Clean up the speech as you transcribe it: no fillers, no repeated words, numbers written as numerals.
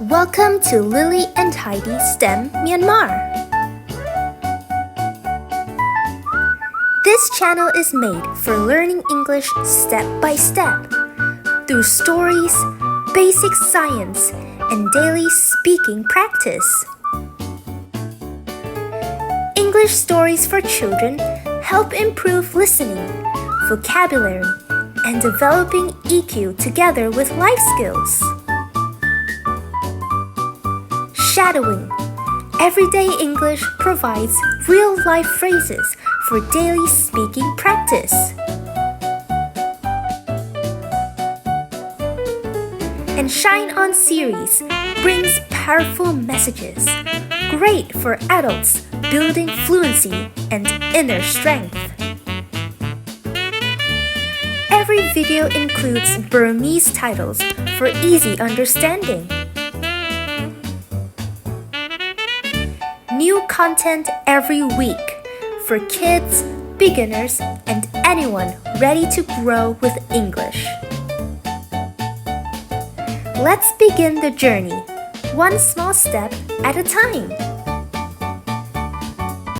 Welcome to Lily and Heidi STEM Myanmar. This channel is made for learning English step by step through stories, basic science, and daily speaking practice. English stories for children help improve listening, vocabulary, and developing EQ together with life skills. Shadowing. Everyday English provides real-life phrases for daily speaking practice. And Shine On series brings powerful messages, great for adults building fluency and inner strength. Every video includes Burmese titles for easy understanding. New content every week for kids, beginners, and anyone ready to grow with English. Let's begin the journey, one small step at a time.